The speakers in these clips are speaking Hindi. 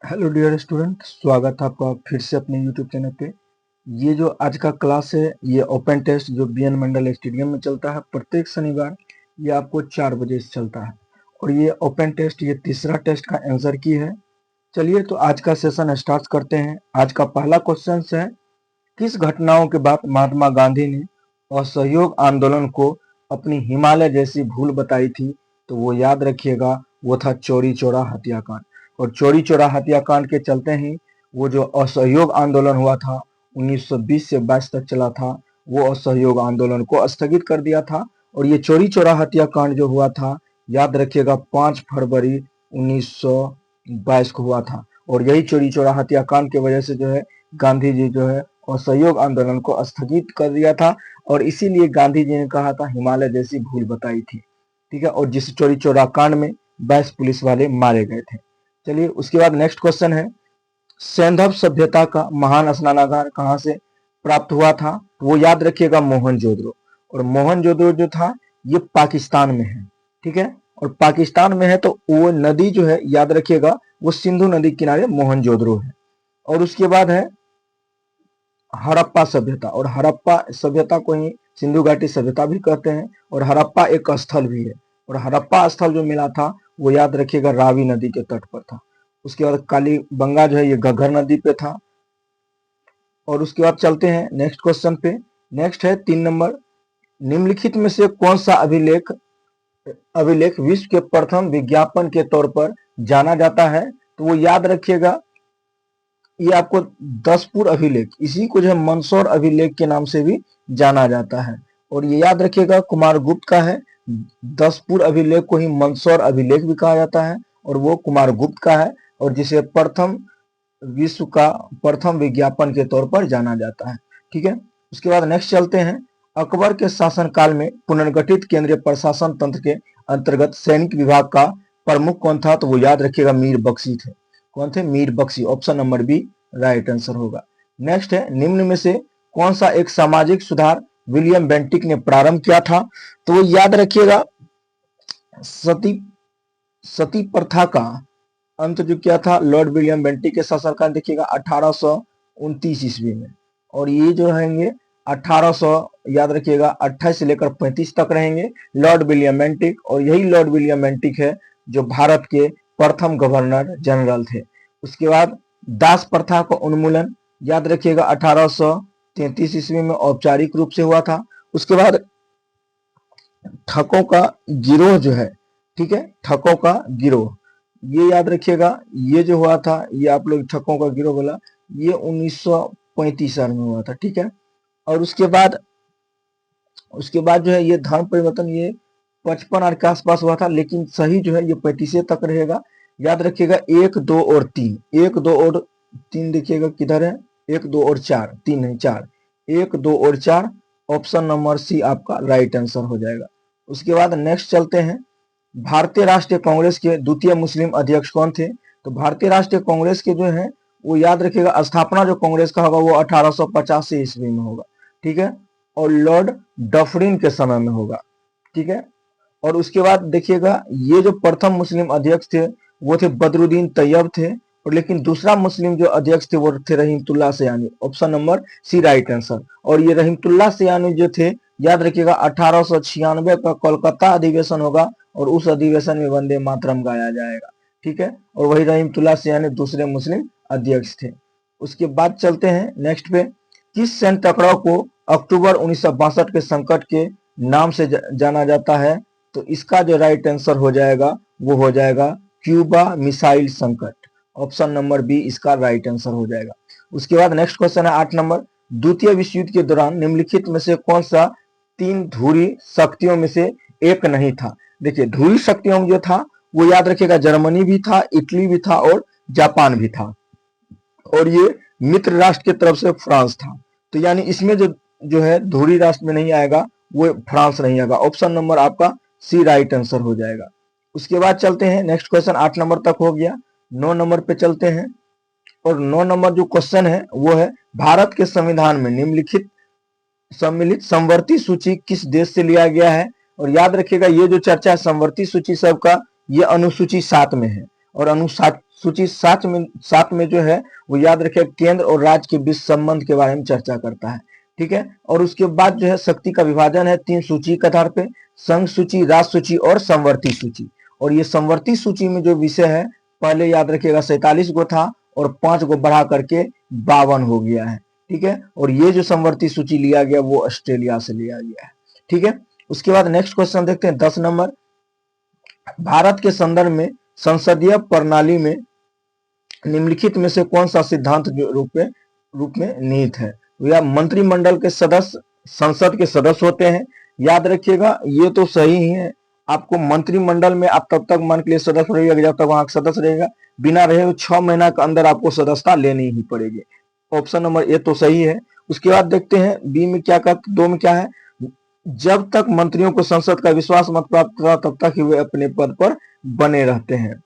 हेलो डियर स्टूडेंट, स्वागत है आपका फिर से अपने यूट्यूब चैनल पे। ये जो आज का क्लास है ये ओपन टेस्ट जो बीएन मंडल स्टेडियम में चलता है प्रत्येक शनिवार। ये आपको 4 बजे से चलता है और ये ओपन टेस्ट ये तीसरा टेस्ट का आंसर की है। चलिए तो आज का सेशन स्टार्ट करते हैं। आज का पहला क्वेश्चन है, किस घटनाओं के बाद महात्मा गांधी ने असहयोग आंदोलन को अपनी हिमालय जैसी भूल बताई थी? तो वो याद रखिएगा, वो था चौरी चौरा हत्याकांड। और चौरी चौरा हत्याकांड के चलते ही वो जो असहयोग आंदोलन हुआ था 1920 से 22 तक चला था, वो असहयोग आंदोलन को स्थगित कर दिया था। और ये चौरी चौरा हत्याकांड जो हुआ था, याद रखिएगा 5 फरवरी 1922 को हुआ था। और यही चौरी चौरा हत्याकांड की वजह से जो है गांधी जी जो है असहयोग आंदोलन को स्थगित कर दिया था। और इसीलिए गांधी जी ने कहा था हिमालय जैसी भूल बताई थी, ठीक है। और जिस चौरी चौरा कांड में 22 पुलिस वाले मारे गए थे। चलिए उसके बाद नेक्स्ट क्वेश्चन है, सैंधव सभ्यता का महान स्नानागार कहाँ से प्राप्त हुआ था? वो याद रखिएगा मोहनजोदड़ो। और मोहनजोदड़ो जो था ये पाकिस्तान में है, ठीक है। और पाकिस्तान में है तो वो नदी जो है याद रखिएगा वो सिंधु नदी किनारे मोहनजोदड़ो है। और उसके बाद है हड़प्पा सभ्यता। और हड़प्पा सभ्यता को ही सिंधु घाटी सभ्यता भी कहते हैं। और हड़प्पा एक स्थल भी है। और हड़प्पा स्थल जो मिला था वो याद रखिएगा रावी नदी के तट पर था। उसके बाद कालीबंगा जो है ये घग्गर नदी पे था। और उसके बाद चलते हैं नेक्स्ट क्वेश्चन पे। नेक्स्ट है 3 नंबर, निम्नलिखित में से कौन सा अभिलेख अभिलेख विश्व के प्रथम विज्ञापन के तौर पर जाना जाता है? तो वो याद रखिएगा ये आपको दसपुर अभिलेख, इसी को जो है मंदसौर अभिलेख के नाम से भी जाना जाता है। और ये याद रखिएगा कुमार गुप्त का है। दसपुर अभिलेख को ही मंदसौर अभिलेख भी कहा जाता है और वो कुमार गुप्त का है, और जिसे प्रथम विश्व का प्रथम विज्ञापन के तौर पर जाना जाता है, ठीक है। उसके बाद नेक्स्ट चलते हैं, अकबर के शासनकाल में पुनर्गठित केंद्रीय प्रशासन तंत्र के अंतर्गत सैनिक विभाग का प्रमुख कौन था? तो वो याद रखिएगा मीर बख्शी थे। कौन थे? मीर बख्शी। Option number B right answer होगा। नेक्स्ट है, निम्न में से कौन सा एक सामाजिक सुधार विलियम बेंटिक ने प्रारंभ किया था? तो वो याद रखिएगा सती सती प्रथा का अंत जो किया था लॉर्ड विलियम बेंटिक के शासनकाल देखिएगा 1829 ईस्वी में। और ये जो रहेंगे 1800 याद रखिएगा 28 से लेकर 35 तक रहेंगे लॉर्ड विलियम बेंटिक। और यही लॉर्ड विलियम बेंटिक है जो भारत के प्रथम गवर्नर जनरल थे। उसके बाद दास प्रथा का उन्मूलन याद रखिएगा 1833 ईस्वी में औपचारिक रूप से हुआ था। उसके बाद ठगों का गिरोह जो है, ठीक है, ठगों का गिरोह ये याद रखिएगा, ये जो हुआ था ये आप लोग ठगों का गिरोह बोला, ये 1935 साल में हुआ था, ठीक है। और उसके बाद जो है ये धर्म परिवर्तन ये 55 के आसपास हुआ था, लेकिन सही जो है ये 35 तक रहेगा। याद रखिएगा 1, 2 और 3, 1, 2 और 3 देखिएगा किधर है, 1, 2 और 4, 3 नहीं 4, 1, 2 और 4, ऑप्शन नंबर सी आपका राइट आंसर हो जाएगा। उसके बाद नेक्स्ट चलते हैं, भारतीय राष्ट्रीय कांग्रेस के द्वितीय मुस्लिम अध्यक्ष कौन थे? तो भारतीय राष्ट्रीय कांग्रेस के जो है वो याद रखिएगा स्थापना जो कांग्रेस का होगा वो 1885 ईस्वी में होगा, ठीक है। और लॉर्ड डफरिन के समय में होगा, ठीक है। और उसके बाद देखिएगा ये जो प्रथम मुस्लिम अध्यक्ष थे वो थे बदरुद्दीन तैयब थे। और लेकिन दूसरा मुस्लिम जो अध्यक्ष थे वो थे Rahimtulla Sayani. Option number C right answer. और ये रहीमतुल्लाह सयानी जो थे याद रखिएगा 1896 का कोलकाता अधिवेशन होगा और उस अधिवेशन में वंदे मातरम गाया जाएगा, ठीक है। और वही रहीमतुल्लाह सयानी दूसरे मुस्लिम अध्यक्ष थे। उसके बाद चलते हैं नेक्स्ट पे, किस सैन्य टकराव को अक्टूबर 1962 के संकट के नाम से जाना जाता है? तो इसका जो राइट आंसर हो जाएगा वो हो जाएगा क्यूबा मिसाइल संकट। ऑप्शन नंबर बी इसका राइट आंसर हो जाएगा। उसके बाद नेक्स्ट क्वेश्चन है 8 नंबर, द्वितीय विश्व युद्ध के दौरान निम्नलिखित में से कौन सा 3 ध्रुवीय शक्तियों में से एक नहीं था? देखिए ध्रुवीय शक्तियों में जो था वो याद रखिएगा जर्मनी भी था, इटली भी था और जापान भी था। और ये मित्र राष्ट्र की तरफ से फ्रांस था। तो यानी इसमें जो है ध्रुवीय राष्ट्र में नहीं आएगा वो फ्रांस नहीं आएगा। ऑप्शन नंबर आपका सी राइट आंसर हो जाएगा। उसके बाद चलते हैं नेक्स्ट क्वेश्चन 8 नंबर तक हो गया। 9 नंबर पे चलते हैं और 9 नंबर जो क्वेश्चन है वो है, भारत के संविधान में निम्नलिखित सम्मिलित समवर्ती सूची किस देश से लिया गया है? और याद रखिएगा ये जो चर्चा है समवर्ती सूची सबका ये अनुसूची 7 में है। और अनुसूची 7 में जो है वो याद रखिए केंद्र और राज्य के बीच संबंध के बारे में चर्चा करता है। ठीक है, और उसके बाद जो है शक्ति का विभाजन है 3 सूची के आधार पे, संघ सूची, राज सूची और समवर्ती सूची। और ये समवर्ती सूची में जो विषय है पहले याद रखिएगा 47 गो था और 5 गो बढ़ा करके 52 हो गया है। ठीक है, और ये जो समवर्ती सूची लिया गया वो ऑस्ट्रेलिया से लिया गया है। ठीक है, उसके बाद नेक्स्ट क्वेश्चन देखते हैं 10 नंबर। भारत के संदर्भ में संसदीय प्रणाली में निम्नलिखित में से कौन सा सिद्धांत रूप में निहित है? या मंत्रिमंडल के सदस्य संसद के सदस्य होते हैं। याद रखिएगा ये तो सही ही है, आपको मंत्रिमंडल में आप तब तक मान के लिए सदस्य रहिएगा जब तक वहां सदस्य रहेगा, बिना रहे 6 महीना के अंदर आपको सदस्यता लेनी ही पड़ेगी। ऑप्शन नंबर ए तो सही है। उसके बाद देखते हैं बी में क्या का 2 में क्या है, जब तक मंत्रियों को संसद का विश्वास मत प्राप्त होता तब तक ही वे अपने पद पर बने रहते हैं।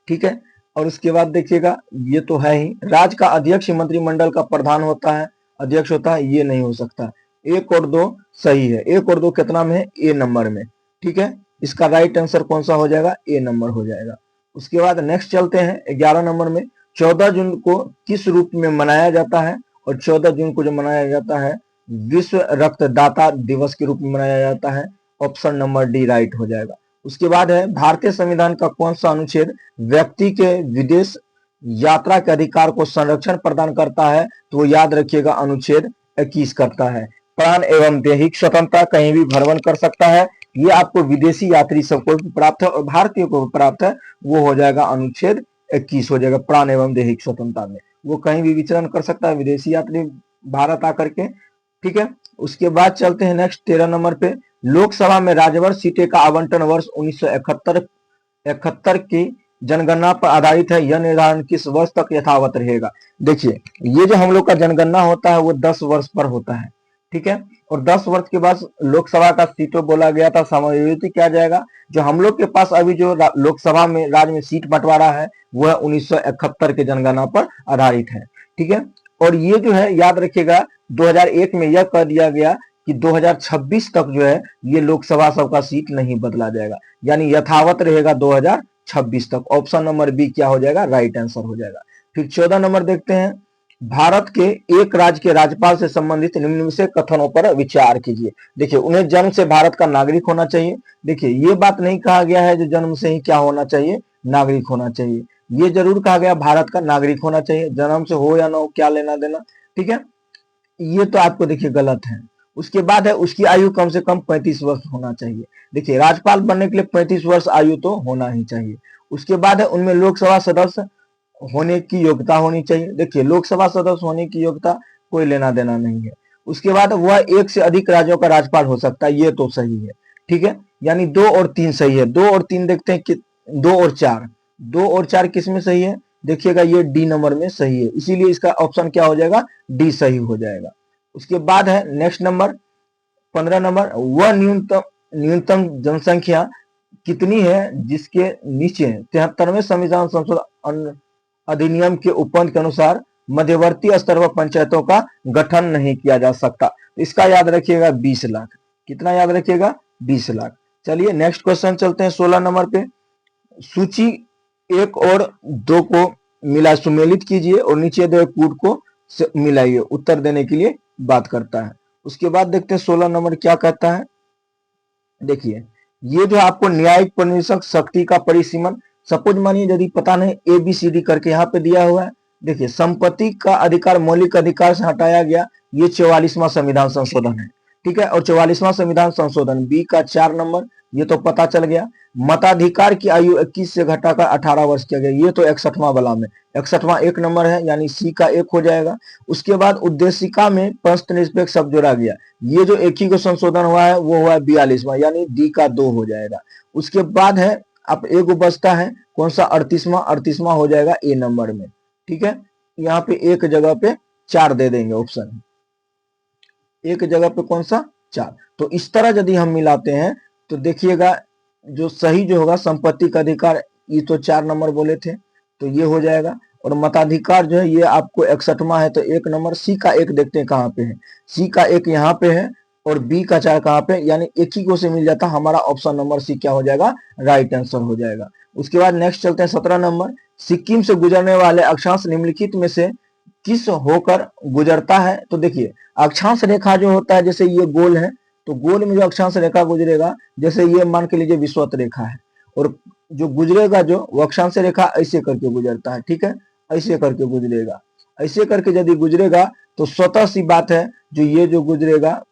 ठीक है, और उसके बाद देखिएगा ये तो है ही, राज्य का अध्यक्ष मंत्रिमंडल का प्रधान होता है, अध्यक्ष होता है, ये नहीं हो सकता। 1 और 2 सही है। 1 और 2 कितना में है? ए नंबर में। ठीक है, इसका राइट आंसर कौन सा हो जाएगा? ए नंबर हो जाएगा। उसके बाद नेक्स्ट चलते हैं 11 नंबर में, 14 जून को किस रूप में मनाया जाता है? और 14 जून को जो मनाया जाता है विश्व रक्तदाता दिवस के रूप में मनाया जाता है। ऑप्शन नंबर डी राइट हो जाएगा। उसके बाद है भारतीय संविधान का कौन सा अनुच्छेद व्यक्ति के विदेश यात्रा के अधिकार को संरक्षण प्रदान करता है? तो वो याद रखिएगा अनुच्छेद 21 करता है। प्राण एवं दैहिक स्वतंत्रता, कहीं भी भ्रमण कर सकता है, ये आपको विदेशी यात्री सबको प्राप्त है और भारतीयों को प्राप्त है, वो हो जाएगा अनुच्छेद 21 हो जाएगा। प्राण एवं दैहिक स्वतंत्रता में वो कहीं भी विचरण कर सकता है विदेशी यात्री भारत आकर के। ठीक है, उसके बाद चलते हैं नेक्स्ट 13 नंबर पे, लोकसभा में राज्यसभा सीटें का आवंटन वर्ष 1971 की जनगणना पर आधारित है, यह निर्धारण किस वर्ष तक यथावत रहेगा? देखिए ये जो हम लोग का जनगणना होता है वो 10 वर्ष पर होता है। ठीक है, और 10 वर्ष के बाद लोकसभा का सीटों बोला गया था समायोजित किया जाएगा। जो हम लोग के पास अभी जो लोकसभा में राज्य में सीट बंटवारा है वो है 1971 के जनगणना पर आधारित है। ठीक है, और ये जो है याद रखिएगा 2001 में यह कर दिया गया कि 2026 तक जो है ये लोकसभा सबका सीट नहीं बदला जाएगा, यानी यथावत रहेगा 2026 तक। ऑप्शन नंबर बी क्या हो जाएगा? राइट आंसर हो जाएगा। फिर 14 नंबर देखते हैं, भारत के एक राज्य के राज्यपाल से संबंधित निम्न से कथनों पर विचार कीजिए। देखिए उन्हें जन्म से भारत का नागरिक होना चाहिए। देखिए ये बात नहीं कहा गया है जो जन्म से ही क्या होना चाहिए? नागरिक होना चाहिए। ये जरूर कहा गया भारत का नागरिक होना चाहिए, जन्म से हो या ना हो क्या लेना देना। ठीक है, ये तो आपको देखिए गलत है। उसके बाद है उसकी आयु कम से कम 35 वर्ष होना चाहिए। देखिए राज्यपाल बनने के लिए 35 वर्ष आयु तो होना ही चाहिए। उसके बाद है उनमें लोकसभा सदस्य होने की योग्यता होनी चाहिए। देखिए लोकसभा सदस्य होने की योग्यता कोई लेना देना नहीं है। उसके बाद वह 1 से अधिक राज्यों का राज्यपाल हो सकता है, ये तो सही है। ठीक है, यानी 2 और 3 सही है। 2 और 3 देखते हैं कि 2 और 4, 2 और 4 किस में सही है? देखिएगा ये डी नंबर में सही है, इसीलिए इसका ऑप्शन क्या हो जाएगा? डी सही हो जाएगा। उसके बाद है नेक्स्ट नंबर 15 नंबर, वह न्यूनतम जनसंख्या कितनी है जिसके नीचे 73वें संविधान संशोधन अधिनियम के उपबंध के अनुसार मध्यवर्ती स्तर पर पंचायतों का गठन नहीं किया जा सकता? इसका याद रखिएगा 20 लाख। कितना याद रखिएगा? 20 लाख। चलिए नेक्स्ट क्वेश्चन चलते हैं 16 नंबर पे, सूची 1 और 2 को मिला सुमेलित कीजिए और नीचे दो कूट को मिलाइए, उत्तर देने के लिए बात करता है। उसके बाद देखते हैं 16 नंबर क्या कहता है। देखिए ये जो आपको न्यायिक परिनिरीक्षक शक्ति का परिसीमन, सपोज मानिए यदि पता नहीं ABCD करके यहाँ पे दिया हुआ है। देखिए संपत्ति का अधिकार मौलिक अधिकार से हटाया गया, ये 44वां संविधान संशोधन है। ठीक है, और 44वां संविधान संशोधन बी का 4 नंबर, ये तो पता चल गया। मताधिकार की आयु 21 से घटाकर 18 वर्ष किया गया, ये तो 61वां वाला में 61वां 1 नंबर है, यानी सी का 1 हो जाएगा। उसके बाद उद्देशिका में पंथ निरपेक्ष शब्द जोड़ा गया, ये जो एक ही को संशोधन हुआ है वो हुआ है 42वां, यानी डी का 2 हो जाएगा। उसके बाद है अब एक बचता है कौन सा? 38वां हो जाएगा ए नंबर में। ठीक है, यहाँ पे एक जगह पे 4 दे देंगे ऑप्शन, एक जगह पे कौन सा? 4। तो इस तरह यदि हम मिलाते हैं तो देखिएगा जो सही जो होगा संपत्ति का अधिकार, ये तो 4 नंबर बोले थे तो ये हो जाएगा। और मताधिकार जो है ये आपको 61वां है तो 1 नंबर। सी का 1 देखते हैं कहाँ पे है, सी का 1 यहाँ पे है और बी का 4 कहाँ पे, यानी एक ही को से मिल जाता, हमारा ऑप्शन नंबर सी क्या हो जाएगा, राइट आंसर हो जाएगा। उसके बाद नेक्स्ट चलते हैं 17 नंबर। सिक्किम से गुजरने वाले अक्षांश निम्नलिखित में से किस होकर गुजरता है। तो देखिए अक्षांश रेखा जो होता है, जैसे ये गोल है तो गोल में जो अक्षांश रेखा गुजरेगा, जैसे ये मान के लीजिए विषुवत रेखा है, और जो गुजरेगा जो वो अक्षांश रेखा ऐसे करके गुजरता है, ठीक है, ऐसे करके गुजरेगा। ऐसे करके यदि गुजरेगा तो स्वतः सी बात है जो ये जो गुजरेगा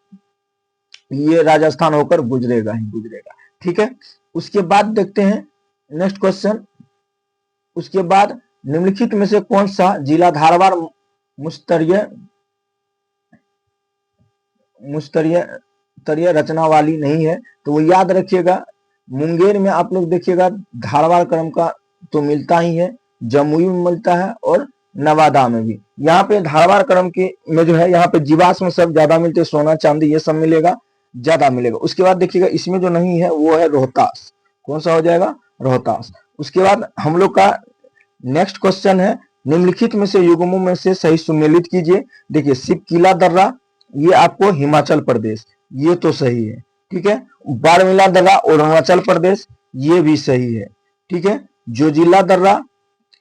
ये राजस्थान होकर गुजरेगा ही गुजरेगा, ठीक है। उसके बाद देखते हैं नेक्स्ट क्वेश्चन। उसके बाद निम्नलिखित में से कौन सा जिला धारवाड़ मुस्तरीय मुस्तरीय रचना वाली नहीं है। तो वो याद रखिएगा, मुंगेर में आप लोग देखिएगा धारवाड़ क्रम का तो मिलता ही है, जमुई में मिलता है और नवादा में भी। यहाँ पे धारवाड़ क्रम के में जो है यहाँ पे जीवाश्म सब ज्यादा मिलते हैं, सोना चांदी ये सब मिलेगा, ज्यादा मिलेगा। उसके बाद देखिएगा इसमें जो नहीं है वो है रोहतास। कौन सा हो जाएगा, रोहतास। उसके बाद हम लोग का नेक्स्ट क्वेश्चन है, निम्नलिखित में से युग्मों में से सही सुमेलित कीजिए। देखिए सिपकिला दर्रा ये आपको हिमाचल प्रदेश, ये तो सही है, ठीक है। बारमिला दर्रा अरुणाचल प्रदेश, ये भी सही है, ठीक है। जोजिला दर्रा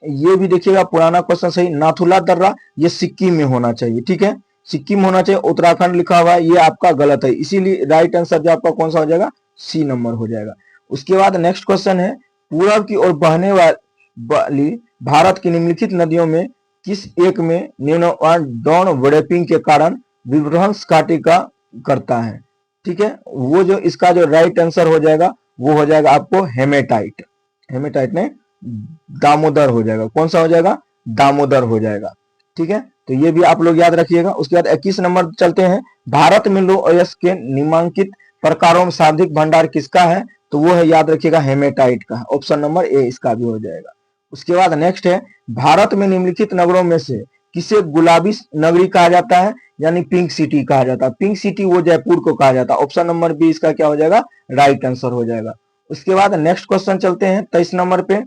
ये भी देखिएगा पुराना क्वेश्चन सही। नाथुला दर्रा ये सिक्किम में होना चाहिए, ठीक है, सिक्किम होना चाहिए। उत्तराखंड लिखा हुआ है, ये आपका गलत है, इसीलिए राइट आंसर जो आपका कौन सा हो जाएगा, सी नंबर हो जाएगा। उसके बाद नेक्स्ट क्वेश्चन है, पूरब की ओर बहने वाली भारत की निम्नलिखित नदियों में किस एक में निम्नवान डाउन वेडपिंग के कारण विभ्रंश काटिका करता है, ठीक है। वो जो इसका जो राइट आंसर हो जाएगा वो हो जाएगा आपको हेमेटाइट। हेमेटाइट ने दामोदर हो जाएगा, कौन सा हो जाएगा, दामोदर हो जाएगा, ठीक है। तो ये भी आप लोग याद रखिएगा। उसके बाद 21 नंबर चलते हैं, भारत में लौह अयस्क के निम्नांकित प्रकारों में सर्वाधिक भंडार किसका है। तो वो है, याद रखिएगा, हेमेटाइट का, ऑप्शन नंबर ए इसका भी हो जाएगा। उसके बाद नेक्स्ट है, भारत में निम्नलिखित नगरों में से किसे गुलाबी नगरी कहा जाता है, यानी पिंक सिटी कहा जाता है। पिंक सिटी वो जयपुर को कहा जाता है, ऑप्शन नंबर बी इसका क्या हो जाएगा, राइट आंसर हो जाएगा। उसके बाद नेक्स्ट क्वेश्चन चलते हैं 23 नंबर पे।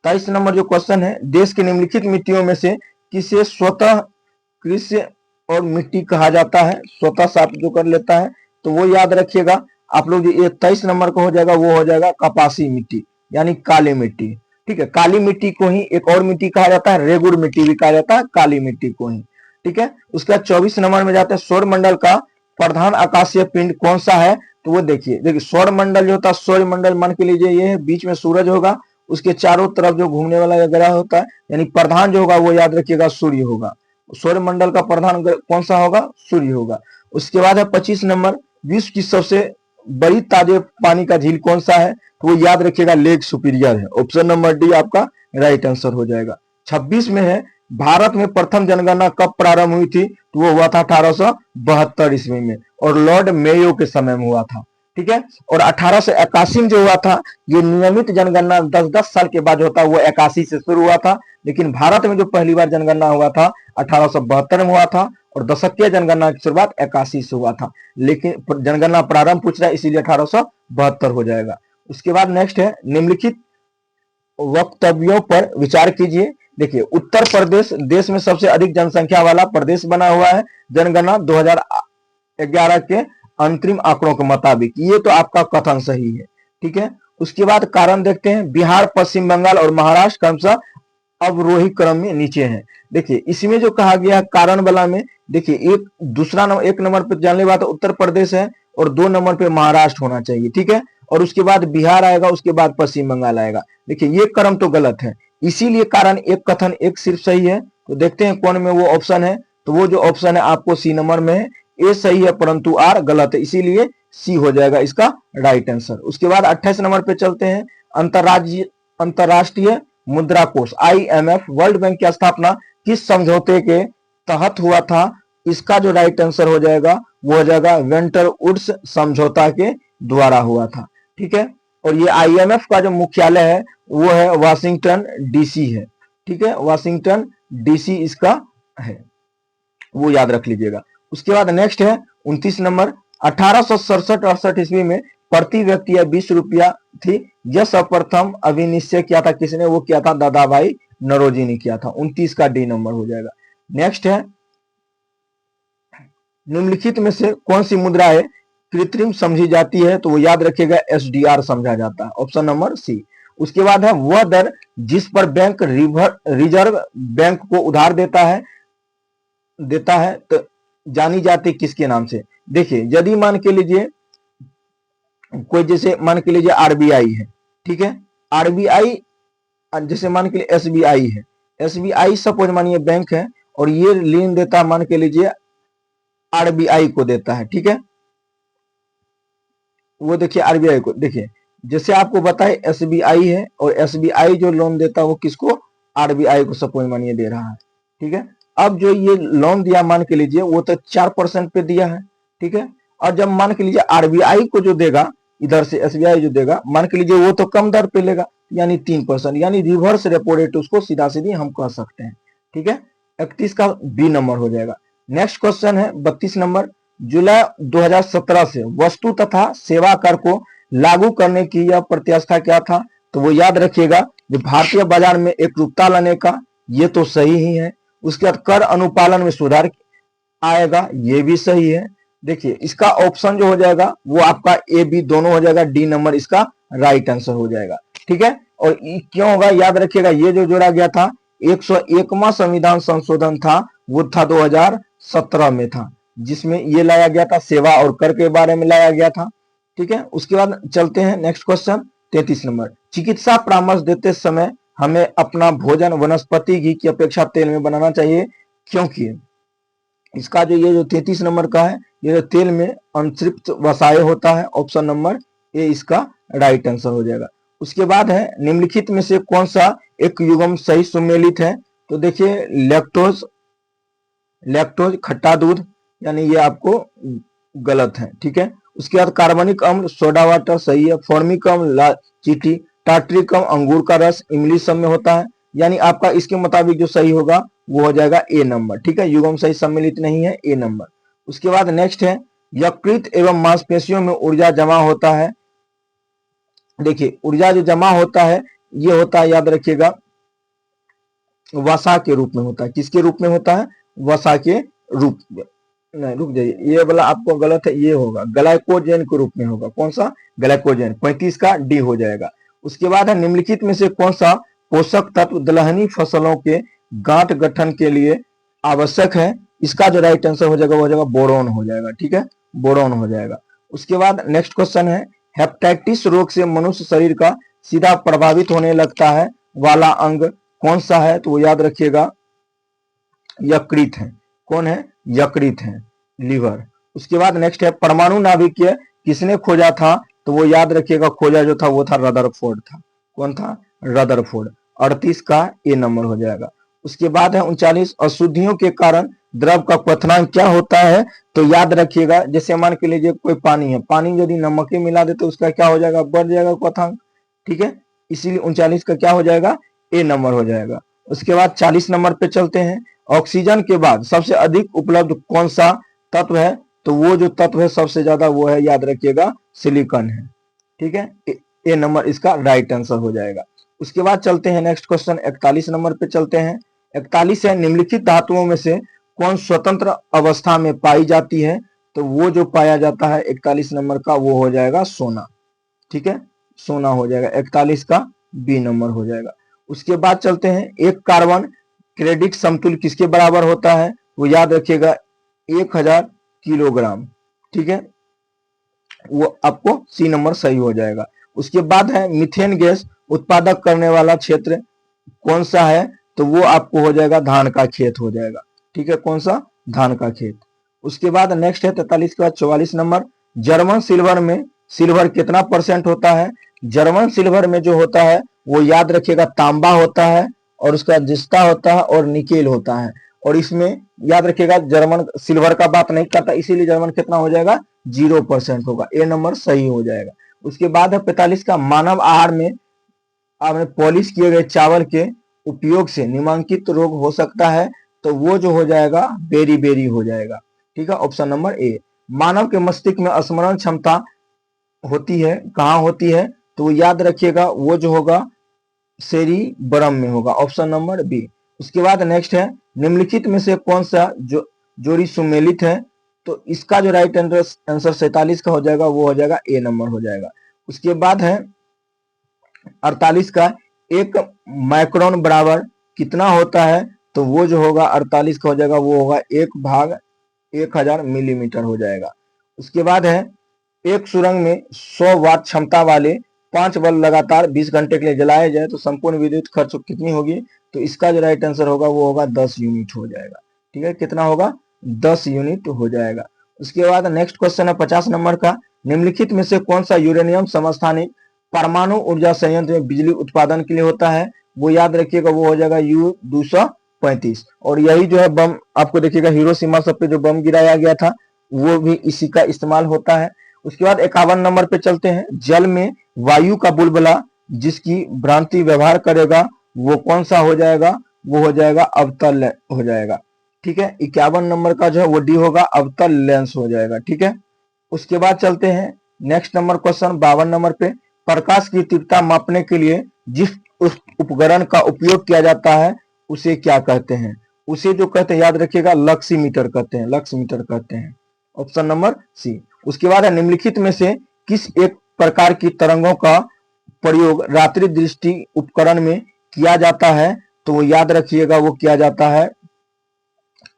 23 नंबर जो क्वेश्चन है, देश के निम्नलिखित मिट्टियों में से किसे स्वतः कृषि और मिट्टी कहा जाता है, स्वतः साफ जो कर लेता है। तो वो याद रखिएगा आप लोग, ये 23 नंबर का हो जाएगा, वो हो जाएगा कपासी मिट्टी, यानी काली मिट्टी, ठीक है। काली मिट्टी को ही एक और मिट्टी कहा जाता है, रेगुड़ मिट्टी भी कहा जाता है काली मिट्टी को ही, ठीक है। उसके बाद 24 नंबर में जाते हैं, सौर मंडल का प्रधान आकाशीय पिंड कौन सा है। तो वो देखिए सौर मंडल जो होता है, सौर मंडल मान के लीजिए ये है, बीच में सूरज होगा, उसके चारों तरफ जो घूमने वाला ग्रह होता है, यानी प्रधान जो होगा वो याद रखिएगा सूर्य होगा। सौर मंडल का प्रधान कौन सा होगा, सूर्य होगा। उसके बाद है 25 नंबर, विश्व की सबसे बड़ी ताजे पानी का झील कौन सा है। तो वो याद रखिएगा लेक सुपीरियर है, ऑप्शन नंबर डी आपका राइट आंसर हो जाएगा। 26 में है, भारत में प्रथम जनगणना कब प्रारंभ हुई थी। तो वो हुआ था 1872 ईस्वी में, और लॉर्ड मेयो के समय में हुआ था, ठीक है। और 1881 में जो हुआ था, ये नियमित जनगणना 10-10 साल के बाद होता है, वो 81 से शुरू हुआ था। लेकिन भारत में जो पहली बार जनगणना हुआ था 1872 में हुआ था, और दशकीय जनगणना की शुरुआत 81 से हुआ था। लेकिन जनगणना प्रारंभ पूछ रहा है, इसीलिए 1872 हो जाएगा। उसके बाद नेक्स्ट है, निम्नलिखित वक्तव्यों पर विचार कीजिए। देखिए उत्तर प्रदेश देश में सबसे अधिक जनसंख्या वाला प्रदेश बना हुआ है जनगणना 2011 के अंतरिम आंकड़ों के मुताबिक, ये तो आपका कथन सही है, ठीक है। उसके बाद कारण देखते हैं, बिहार, पश्चिम बंगाल और महाराष्ट्र क्रमशः अवरोही क्रम में नीचे हैं। देखिए इसमें जो कहा गया कारण वाला में, देखिए एक नंबर पे जानने बात उत्तर प्रदेश है, और 2 नंबर पे महाराष्ट्र होना चाहिए, ठीक है। और उसके बाद बिहार आएगा, उसके बाद पश्चिम बंगाल आएगा। देखिए ये क्रम तो गलत है, इसीलिए कारण एक कथन एक सिर्फ सही है। तो देखते हैं कौन में वो ऑप्शन है। तो वो जो ऑप्शन है आपको सी नंबर में है, ए सही है परंतु आर गलत है, इसीलिए सी हो जाएगा इसका राइट आंसर। उसके बाद 28 नंबर पे चलते हैं, अंतरराष्ट्रीय मुद्रा कोष IMF वर्ल्ड बैंक की स्थापना किस समझौते के तहत हुआ था। इसका जो राइट आंसर हो जाएगा वो हो जाएगा वेंटर वुड्स समझौता के द्वारा हुआ था, ठीक है। और ये IMF का जो मुख्यालय है वो है वाशिंगटन DC है, ठीक है, वाशिंगटन DC इसका है, वो याद रख लीजिएगा। उसके बाद नेक्स्ट है 29 नंबर, 1867-68 ईस्वी में प्रति व्यक्ति 20 रुपया थी। यह सर्वप्रथम अभिनिश्चय किया था किसने, वो किया था दादा भाई नौरोजी ने किया था। 29 का डी नंबर हो जाएगा। नेक्स्ट है निम्नलिखित में से कौन सी मुद्राएं कृत्रिम समझी जाती है? तो वो याद रखिएगा एसडीआर समझा जाता है, ऑप्शन नंबर सी। उसके बाद है वह दर जिस पर बैंक रिजर्व बैंक को उधार देता है तो जानी जाती किसके नाम से? देखिए, यदि मान के लीजिए कोई, जैसे मान के लीजिए आरबीआई है, ठीक है, आरबीआई, जैसे मान के लिए एसबीआई है, एसबीआई सपोज मानिए बैंक है और ये ऋण देता मान के लीजिए आरबीआई को देता है, ठीक है, वो देखिए आरबीआई को, देखिए जैसे आपको बताए एसबीआई है और एसबीआई जो लोन देता है वो किसको? आरबीआई को सपोज मानिए दे रहा है, ठीक है। अब जो ये लोन दिया मान के लीजिए वो तो 4% पे दिया है, ठीक है, और जब मान के लीजिए आरबीआई को जो देगा इधर से एसबीआई जो देगा मान के लीजिए वो तो कम दर पे लेगा, यानी 3%, यानी रिवर्स रेपो रेट उसको सीधा सीधी हम कह सकते हैं, ठीक है। 31 का बी नंबर हो जाएगा। नेक्स्ट क्वेश्चन है 32 नंबर, जुलाई 2017 से वस्तु तथा सेवा कर को लागू करने की यह प्रत्याशा क्या था? तो वो याद रखिएगा जो भारतीय बाजार में एकरूपता लाने का, ये तो सही ही है। उसके बाद कर अनुपालन में सुधार आएगा, ये भी सही है। देखिए इसका ऑप्शन जो हो जाएगा वो आपका ए बी दोनों हो जाएगा, डी नंबर इसका राइट आंसर हो जाएगा, ठीक है। और क्यों होगा याद रखिएगा, ये जो जोड़ा गया था 101वां संविधान संशोधन था वो था 2017 में था, जिसमें ये लाया गया था, सेवा और कर के बारे में लाया गया था, ठीक है। उसके बाद चलते हैं नेक्स्ट क्वेश्चन 33 नंबर, चिकित्सा परामर्श देते समय हमें अपना भोजन वनस्पति घी की अपेक्षा तेल में बनाना चाहिए, क्योंकि इसका जो ये जो 33 नंबर का है, ये जो तेल में अनतृप्त वसाएं होता है, ऑप्शन नंबर ए इसका राइट आंसर हो जाएगा। उसके बाद है निम्नलिखित में से कौन सा एक युग्म सही सुमेलित है? तो देखिए लैक्टोज, लैक्टोज खट्टा दूध, यानी ये आपको गलत है, ठीक है। उसके बाद कार्बनिक अम्ल सोडा वाटर सही है, फॉर्मिक अम्ल चीटी, टार्ट्रिक अम्ल अंगूर का रस इमली सब में होता है, यानी आपका इसके मुताबिक जो सही होगा वो हो जाएगा ए नंबर, ठीक है, युग्म सही सम्मिलित नहीं है, ए नंबर। उसके बाद नेक्स्ट है यकृत एवं मांसपेशियों में ऊर्जा जमा होता है। देखिए ऊर्जा जो जमा होता है ये होता है, याद रखिएगा, वसा के रूप में होता है। किसके रूप में होता है? वसा के रूप में। नहीं रुक जाइए, ये वाला आपको गलत है, ये होगा ग्लाइकोजन के रूप में होगा। कौन सा? ग्लाइकोजन। 35 का डी हो जाएगा। उसके बाद है निम्नलिखित में से कौन सा पोषक तत्व दलहनी फसलों के गांठ गठन के लिए आवश्यक है? इसका जो राइट आंसर हो जाएगा वो हो जाएगा बोरोन हो जाएगा, ठीक है, बोरोन हो जाएगा। उसके बाद नेक्स्ट क्वेश्चन है हेपेटाइटिस रोग से मनुष्य शरीर का सीधा प्रभावित होने लगता है वाला अंग कौन सा है? तो वो याद रखिएगा यकृत है। कौन है? यकृत है, लीवर। उसके बाद नेक्स्ट है परमाणु नाभिकीय किसने खोजा था? तो वो याद रखिएगा खोजा जो था वो था रदरफोर्ड था। कौन था? रदरफोर्ड। 38 का ए नंबर हो जाएगा। उसके बाद है 39 अशुद्धियों के कारण द्रव का क्वथनांक क्या होता है? तो याद रखिएगा जैसे मान के लीजिए कोई पानी है, पानी यदि नमक ही मिला दे तो उसका क्या हो जाएगा? बढ़ जाएगा क्वथनांक, ठीक है, इसीलिए 39 का क्या हो जाएगा? ए नंबर हो जाएगा। उसके बाद 40 नंबर पे चलते हैं, ऑक्सीजन के बाद सबसे अधिक उपलब्ध कौन सा तत्व है? तो वो जो तत्व है सबसे ज्यादा वो है, याद रखिएगा, सिलिकॉन है, ठीक है, ए नंबर इसका राइट आंसर हो जाएगा। उसके बाद चलते हैं नेक्स्ट क्वेश्चन 41 नंबर पे चलते हैं। 41 है निम्नलिखित धातुओं में से कौन स्वतंत्र अवस्था में पाई जाती है? तो वो जो पाया जाता है 41 नंबर का वो हो जाएगा सोना, ठीक है, सोना हो जाएगा। 41 का बी नंबर हो जाएगा। उसके बाद चलते हैं एक कार्बन क्रेडिट समतुल्य किसके बराबर होता है? वो याद रखिएगा 1000 किलोग्राम, ठीक है, वो आपको सी नंबर सही हो जाएगा। उसके बाद है मीथेन गैस उत्पादक करने वाला क्षेत्र कौन सा है? तो वो आपको हो जाएगा धान का खेत हो जाएगा, ठीक है, कौन सा? धान का खेत। उसके बाद नेक्स्ट है 43 के बाद 44 नंबर, जर्मन सिल्वर में सिल्वर कितना परसेंट होता है? जर्मन सिल्वर में जो होता है वो याद रखिएगा तांबा होता है और उसका जिस्ता होता है और निकेल होता है, और इसमें याद रखिएगा जर्मन सिल्वर का बात नहीं करता, इसीलिए जर्मन कितना हो जाएगा? 0% होगा, ए नंबर सही हो जाएगा। उसके बाद है 45 का मानव आहार में आपने पॉलिश किए गए चावल के उपयोग से निम्नलिखित रोग हो सकता है? तो वो जो हो जाएगा बेरी बेरी हो जाएगा, ठीक है, ऑप्शन नंबर ए। मानव के मस्तिष्क में स्मरण क्षमता होती है, कहाँ होती है? तो वो याद रखिएगा वो जो होगा सेरिब्रम में होगा, ऑप्शन नंबर बी। उसके बाद नेक्स्ट है निम्नलिखित में से कौन सा जोड़ी सुमेलित है? तो इसका जो राइट आंसर 47 का हो जाएगा वो हो जाएगा ए नंबर हो जाएगा। उसके बाद है 48 का, एक माइक्रोन बराबर कितना होता है, तो वो जो होगा 48 का हो जाएगा वो होगा 1/1000 मिलीमीटर हो जाएगा। उसके बाद है एक सुरंग में 100 वाट क्षमता वाले 5 बल्ब लगातार 20 घंटे के लिए जलाए जाए तो संपूर्ण विद्युत खर्च कितनी होगी, तो इसका जो राइट आंसर होगा वो होगा 10 यूनिट हो जाएगा। ठीक है, कितना होगा, 10 यूनिट हो जाएगा। उसके बाद नेक्स्ट क्वेश्चन है 50 नंबर का, निम्नलिखित में से कौन सा यूरेनियम समस्थानिक परमाणु ऊर्जा संयंत्र में बिजली उत्पादन के लिए होता है, वो याद रखिएगा वो हो जाएगा U-235। और यही जो है बम आपको देखिएगा हिरोशिमा सब पे जो बम गिराया गया था वो भी इसी का इस्तेमाल होता है। उसके बाद 51 नंबर पे चलते हैं, जल में वायु का बुलबुला जिसकी भ्रांति व्यवहार करेगा वो कौन सा हो जाएगा, वो हो जाएगा अवतल हो जाएगा। ठीक है, 51 नंबर का जो है वो डी होगा, अवतल लेंस हो जाएगा। ठीक है, उसके बाद चलते हैं नेक्स्ट नंबर क्वेश्चन 52 नंबर पे, प्रकाश की तीव्रता मापने के लिए जिस उस उपकरण का उपयोग किया जाता है उसे क्या कहते हैं, उसे जो कहते हैं याद रखिएगा लक्सीमीटर कहते हैं, लक्सीमीटर कहते हैं, ऑप्शन नंबर सी। उसके बाद है निम्नलिखित में से किस एक प्रकार की तरंगों का प्रयोग रात्रि दृष्टि उपकरण में किया जाता है, तो वो याद रखिएगा वो किया जाता है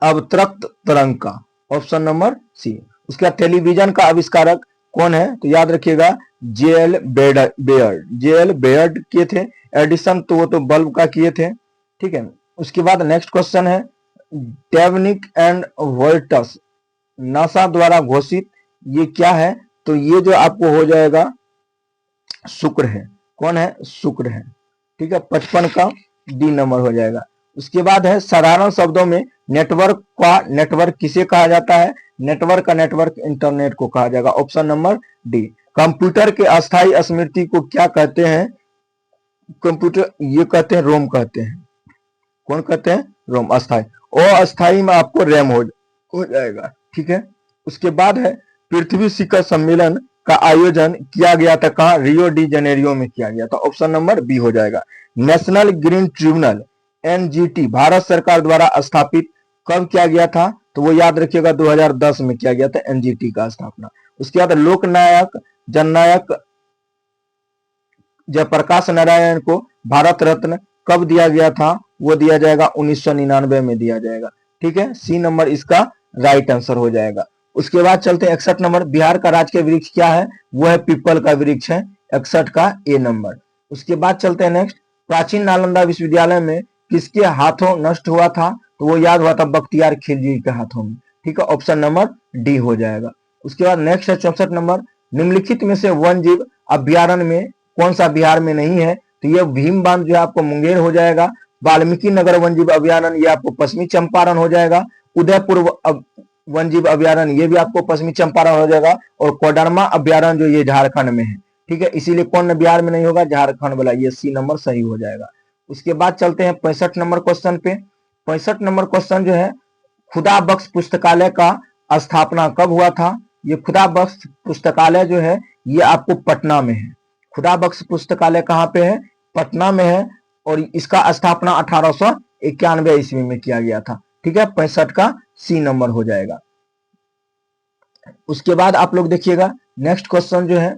अवतरक्त तरंग का, ऑप्शन नंबर सी। उसके बाद टेलीविजन का आविष्कारक कौन है, तो याद रखिएगा जेएल बेयर्ड, जेएल बेयर्ड किए थे। एडिसन तो वो तो बल्ब का किए थे। ठीक है, उसके बाद नेक्स्ट क्वेश्चन है टेवनिक एंड वोल्टस नासा द्वारा घोषित ये क्या है, तो ये जो आपको हो जाएगा शुक्र है। कौन है, शुक्र है। ठीक है, 55 का डी नंबर हो जाएगा। उसके बाद है साधारण शब्दों में नेटवर्क का नेटवर्क किसे कहा जाता है, नेटवर्क का नेटवर्क इंटरनेट को कहा जाएगा, ऑप्शन नंबर डी। कंप्यूटर के अस्थायी स्मृति को क्या कहते हैं, कंप्यूटर ये कहते हैं रोम कहते हैं। कौन कहते हैं, रोम। अस्थाई, अस्थाई में आपको रैम हो जाएगा। ठीक है, उसके बाद है पृथ्वी शिखर सम्मेलन का आयोजन किया गया था कहा, रियो डी जेनेरियो में किया गया था, ऑप्शन नंबर बी हो जाएगा। National green tribunal NGT Bharat सरकार द्वारा स्थापित कब किया गया था, तो वो याद रखिएगा 2010 में किया गया था एनजीटी का स्थापना। उसके बाद लोकनायक जननायक जयप्रकाश नारायण को भारत रत्न कब दिया गया था, वो दिया जाएगा 1999 में दिया जाएगा। ठीक है, सी नंबर इसका राइट आंसर हो जाएगा। उसके बाद चलते हैं 61 नंबर, बिहार का राजकीय वृक्ष क्या है, वो है पीपल का वृक्ष है, 61 का ए नंबर। उसके बाद चलते हैं नेक्स्ट, प्राचीन नालंदा विश्वविद्यालय में किसके हाथों नष्ट हुआ था, तो वो याद हुआ था बख्तियार खिलजी के हाथों में। ठीक है, ऑप्शन नंबर डी हो जाएगा। उसके बाद नेक्स्ट है 64 नंबर, निम्नलिखित में से वन जीव अभ्यारण्य में कौन सा बिहार में नहीं है, तो ये भीम बांध जो आपको मुंगेर हो जाएगा, वाल्मीकि नगर वन जीव अभ्यारण्य ये आपको पश्चिमी चंपारण हो जाएगा, उदयपुर वन जीव अभ्यारण्य ये भी आपको पश्चिमी चंपारण हो जाएगा, और कोडरमा अभ्यारण्य जो ये झारखंड में है। ठीक है, इसीलिए कौन बिहार में नहीं होगा, झारखंड वाला, ये सी नंबर सही हो जाएगा। उसके बाद चलते हैं 65 नंबर क्वेश्चन पे। 65 नंबर क्वेश्चन जो है खुदा बख्श पुस्तकालय का स्थापना कब हुआ था, ये खुदा बख्श पुस्तकालय जो है ये आपको पटना में है। खुदा बख्श पुस्तकालय कहाँ पे है, पटना में है, और इसका स्थापना 1891 ईस्वी में किया गया था। ठीक है, 65 का सी नंबर हो जाएगा। उसके बाद आप लोग देखिएगा नेक्स्ट क्वेश्चन जो है,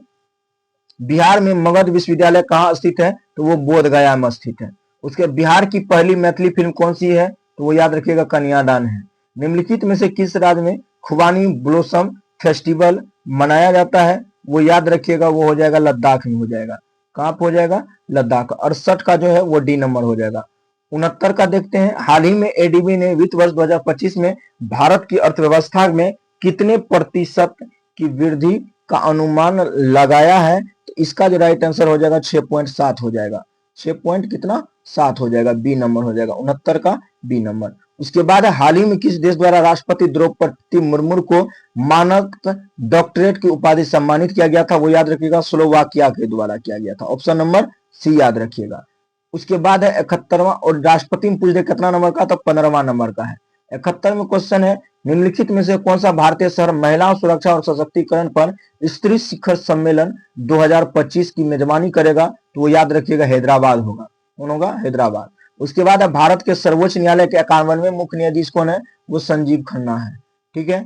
बिहार में मगध विश्वविद्यालय कहाँ स्थित है, तो वो बोध गया में स्थित है। उसके बिहार की पहली मैथिली फिल्म कौन सी है, तो वो याद रखिएगा कन्यादान है। निम्नलिखित में से किस राज्य में खुबानी ब्लोसम फेस्टिवल मनाया जाता है, वो याद रखिएगा वो हो जाएगा लद्दाख में हो जाएगा। कहाँ पे हो जाएगा, लद्दाख। 68 का जो है वो डी नंबर हो जाएगा। 69 का देखते हैं, हाल ही में एडीबी ने वित्त वर्ष 2025 में भारत की अर्थव्यवस्था में कितने प्रतिशत की वृद्धि का अनुमान लगाया है, तो इसका जो राइट आंसर हो जाएगा 6.7 हो जाएगा। 6 पॉइंट कितना 7 हो जाएगा, बी नंबर हो जाएगा 69 का बी नंबर। उसके बाद हाल ही में किस देश द्वारा राष्ट्रपति द्रौपदी मुर्मू को मानक डॉक्टरेट की उपाधि सम्मानित किया गया था, वो याद रखिएगा स्लोवाकिया के द्वारा किया गया था, ऑप्शन नंबर सी याद रखिएगा। उसके बाद है 71वां, और राष्ट्रपति में पूछ दे कितना नंबर का, तो 15वां नंबर का है। 71वें क्वेश्चन है, निम्नलिखित में से कौन सा भारतीय शहर महिला सुरक्षा और सशक्तिकरण पर स्त्री शिखर सम्मेलन 2025 की मेजबानी करेगा, तो वो याद रखिएगा हैदराबाद होगा। कौन होगा, हैदराबाद। उसके बाद भारत के सर्वोच्च न्यायालय के 51वें मुख्य न्यायाधीश कौन है, वो संजीव खन्ना है। ठीक है,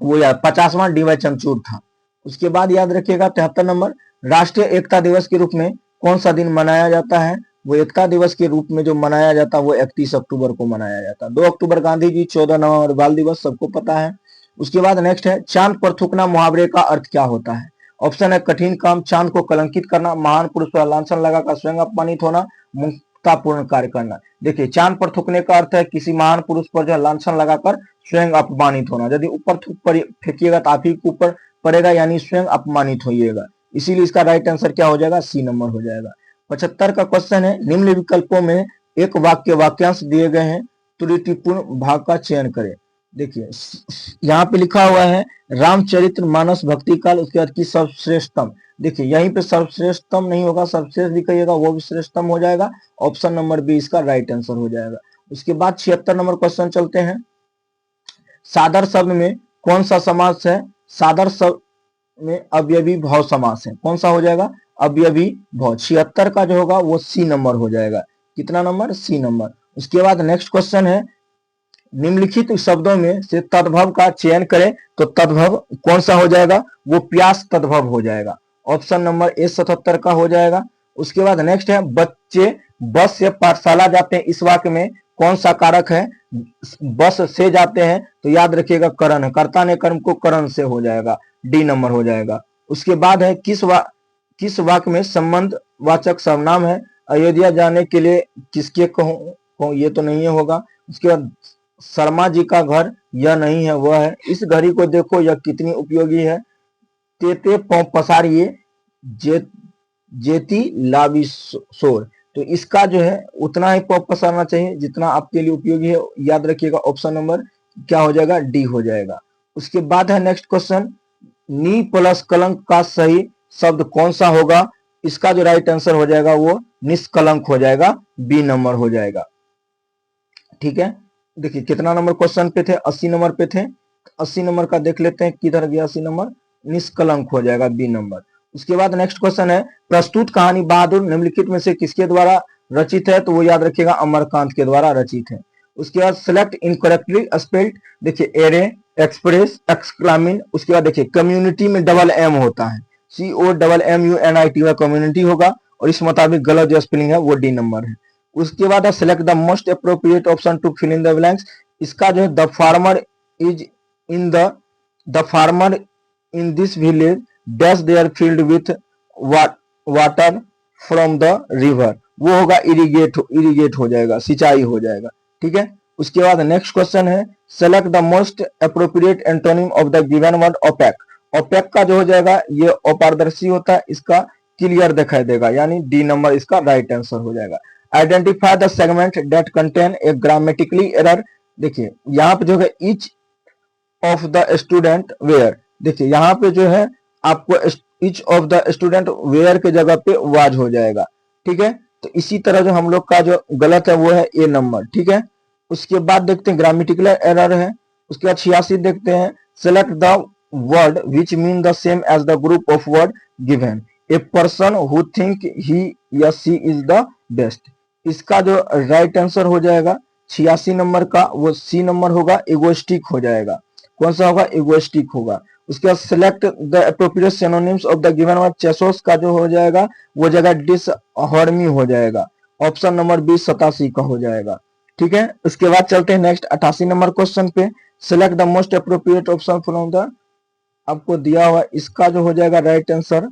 वो याद 50वां डी वाई चंद्रचूड़ था। उसके बाद याद रखिएगा 73 नंबर, राष्ट्रीय एकता दिवस के रूप में कौन सा दिन मनाया जाता है? वो एकता दिवस के रूप में जो मनाया जाता है वो 31 अक्टूबर को मनाया जाता है। 2 अक्टूबर गांधी जी, 14 नवंबर बाल दिवस, सबको पता है। उसके बाद नेक्स्ट है, चांद पर थूकना मुहावरे का अर्थ क्या होता है? ऑप्शन है कठिन काम, चांद को कलंकित करना, महान पुरुष पर लांछन लगाकर स्वयं अपमानित होना, मूर्खतापूर्ण कार्य करना। देखिए चांद पर थूकने का अर्थ है किसी महान पुरुष पर जो लांछन लगाकर स्वयं अपमानित होना। यदि ऊपर थूक फेंकिएगा तो आप ही के ऊपर पड़ेगा, यानी स्वयं अपमानित होइएगा। इसीलिए इसका राइट आंसर क्या हो जाएगा? सी नंबर हो जाएगा। 75 का क्वेश्चन है, निम्न विकल्पों में एक वाक्य वाक्यांश दिए गए हैं, त्रुटिपूर्ण भाग का चयन करें। देखिए यहाँ पे लिखा हुआ है रामचरित्र मानस भक्ति काल, उसके बाद की सर्वश्रेष्ठतम। देखिए यहीं पे सर्वश्रेष्ठतम नहीं होगा, सर्वश्रेष्ठ भी कहिएगा वो भी श्रेष्ठतम हो जाएगा। ऑप्शन नंबर बी इसका राइट आंसर हो जाएगा। उसके बाद 76 नंबर क्वेश्चन चलते हैं, सादर शब्द में कौन सा समास है? सादर शब्द में अवयवी भाव समास है, कौन सा हो जाएगा? अवयवी भाव। 76 का जो होगा वो सी नंबर हो जाएगा। कितना नंबर? सी नंबर। उसके बाद नेक्स्ट क्वेश्चन है, निम्नलिखित शब्दों में से तद्भव का चयन करें, तो तद्भव कौन सा हो जाएगा? वो प्यास तद्भव हो जाएगा। ऑप्शन नंबर ए 77 का हो जाएगा। उसके बाद नेक्स्ट है, बच्चे बस से पाठशाला जाते हैं, इस वाक्य में कौन सा कारक है? बस से जाते हैं तो याद रखिएगा करण है, कर्ता ने कर्म को करण से हो जाएगा, डी नंबर हो जाएगा। उसके बाद है, किस वाक्य में संबंध वाचक सर्वनाम है? अयोध्या जाने के लिए किसके कहूं, ये तो नहीं होगा। उसके बाद शर्मा जी का घर, यह नहीं है, वह है। इस घड़ी को देखो यह कितनी उपयोगी है, तेते पसारिए जेती लावी शोर। तो इसका जो है उतना ही पॉप पसारना चाहिए जितना आपके लिए उपयोगी है। याद रखिएगा ऑप्शन नंबर क्या हो जाएगा? डी हो जाएगा। उसके बाद है नेक्स्ट क्वेश्चन, नी प्लस कलंक का सही शब्द कौन सा होगा? इसका जो राइट आंसर हो जाएगा वो निष्कलंक हो जाएगा, बी नंबर हो जाएगा। ठीक है, देखिए कितना नंबर क्वेश्चन पे थे? 80 नंबर पे थे। 80 नंबर का देख लेते हैं किधर गया 80 नंबर, निष्कलंक हो जाएगा, बी नंबर। उसके बाद नेक्स्ट क्वेश्चन है, प्रस्तुत कहानी बहादुर निम्नलिखित में से किसके द्वारा रचित है? तो वो याद रखिएगा अमरकांत के द्वारा रचित है। उसके बाद सिलेक्ट इनकरेक्टली स्पेल्ड, देखिए एरे, एक्सप्रेस, एक्सक्लामिन। उसके बाद देखिए कम्युनिटी में डबल एम होता है, COMMUNITY कम्युनिटी होगा, और इस मुताबिक गलत जो स्पेलिंग है वो डी नंबर है। उसके बाद है select the most appropriate option to fill in the blanks. इसका जो है the farmer in this village dash their field with water from the river, वो होगा इरिगेट हो जाएगा, सिंचाई हो जाएगा। ठीक है, उसके बाद नेक्स्ट क्वेश्चन है, select the most appropriate antonym of the given word opaque. Opaque का जो हो जाएगा ये अपारदर्शी होता है, इसका क्लियर दिखाई देगा, यानी डी नंबर इसका राइट आंसर हो जाएगा। Identify the segment that contain a grammatically error. देखिए यहाँ पे जो है each of the student were, देखिए यहाँ पे जो है आपको each of the student were के जगह पे वाज हो जाएगा। ठीक है, तो इसी तरह जो हम लोग का जो गलत है वो है ए नंबर। ठीक है, उसके बाद देखते हैं ग्रामेटिकल एरर है। उसके बाद 86 देखते हैं, select the word which mean the same as the group of word given, a person who think he या सी इज द बेस्ट। इसका जो राइट आंसर हो जाएगा 86 नंबर का वो सी नंबर होगा, इगोइस्टिक हो जाएगा। कौन सा होगा? इगोइस्टिक होगा। उसके बाद select the appropriate synonyms of the given word, चेसोस का जो हो जाएगा वो जगह डिसहार्मनी हो जाएगा, ऑप्शन नंबर बी 87 का हो जाएगा। ठीक है, उसके बाद चलते हैं नेक्स्ट 88 नंबर क्वेश्चन पे, select the most appropriate option from the, आपको दिया हुआ इसका जो हो जाएगा right answer,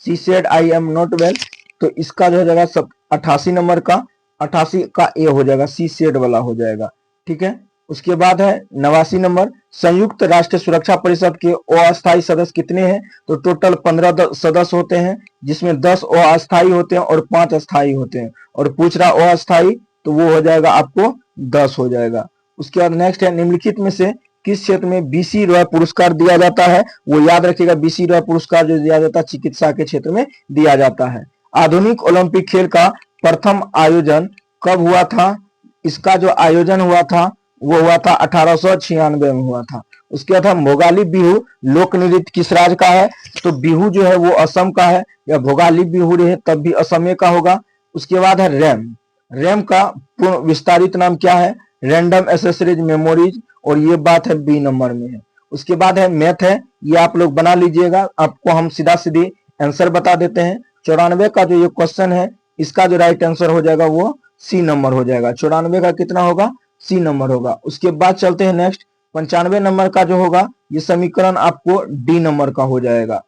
she said I am not well, तो इसका जो हो जाएगा 88 नंबर का 88 का ए हो जाएगा, सी सेड वाला हो जाएगा। ठीक है, उसके बाद है 89 नंबर, संयुक्त राष्ट्र सुरक्षा परिषद के अस्थायी सदस्य कितने हैं? तो टोटल 15 सदस्य होते हैं, जिसमें 10 अस्थायी होते हैं और 5 अस्थायी होते हैं, और पूछ रहा अस्थायी तो वो हो जाएगा आपको 10 हो जाएगा। उसके बाद नेक्स्ट है, निम्नलिखित में से किस क्षेत्र में BC रॉय पुरस्कार दिया जाता है? वो याद रखिएगा BC रॉय पुरस्कार जो दिया जाता है चिकित्सा के क्षेत्र में दिया जाता है। आधुनिक ओलंपिक खेल का प्रथम आयोजन कब हुआ था? इसका जो आयोजन हुआ था वो हुआ था 1896 में हुआ था। उसके बाद भोगाली बिहू लोक नृत्य किस राज्य का है? तो बिहू जो है वो असम का है, या भोगाली बिहू रहे तब भी असम का होगा। उसके बाद है रैम, रैम का पूर्ण विस्तारित नाम क्या है? रैंडम एक्सेसरीज मेमोरीज और ये बात है बी नंबर में है। उसके बाद है मैथ है, ये आप लोग बना लीजिएगा, आपको हम सीधा सीधी आंसर बता देते हैं। 94 का जो ये क्वेश्चन है, इसका जो राइट आंसर हो जाएगा वो सी नंबर हो जाएगा। 94 का कितना होगा? सी नंबर होगा। उसके बाद चलते हैं नेक्स्ट, 95 नंबर का जो होगा ये समीकरण आपको डी नंबर का हो जाएगा।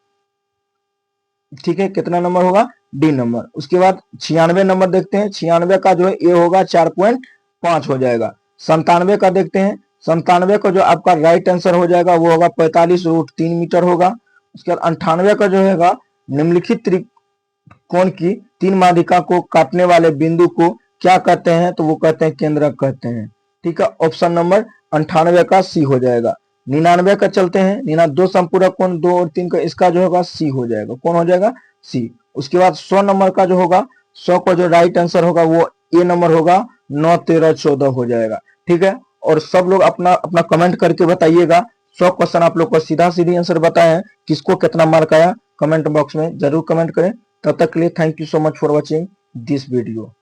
ठीक है, कितना नंबर होगा? D number. उसके बाद 96 नंबर देखते हैं, 96 का जो है ये होगा 4.5 हो जाएगा। 97 का देखते हैं, 97 का जो आपका राइट आंसर हो जाएगा वो होगा 45√3 मीटर होगा। उसके बाद 98 का जो है निम्नलिखित त्रिकोण की तीन माध्यिका को काटने वाले बिंदु को क्या कहते हैं? तो वो कहते हैं केंद्रक कहते हैं। ठीक है, ऑप्शन नंबर 98 का सी हो जाएगा। 99 का चलते हैं, 2 संपूरक कोण 2 और 3 का, इसका जो होगा सी हो जाएगा। कौन हो जाएगा? सी। उसके बाद 100 नंबर का जो होगा, 100 का जो राइट आंसर होगा वो ए नंबर होगा, 9, 13, 14 हो जाएगा। ठीक है, और सब लोग अपना अपना कमेंट करके बताइएगा 100 क्वेश्चन आप लोग को सीधा सीधी आंसर बताए, किसको कितना मार्क आया कमेंट बॉक्स में जरूर कमेंट करें। तब तक के लिए thank you so much for watching this video.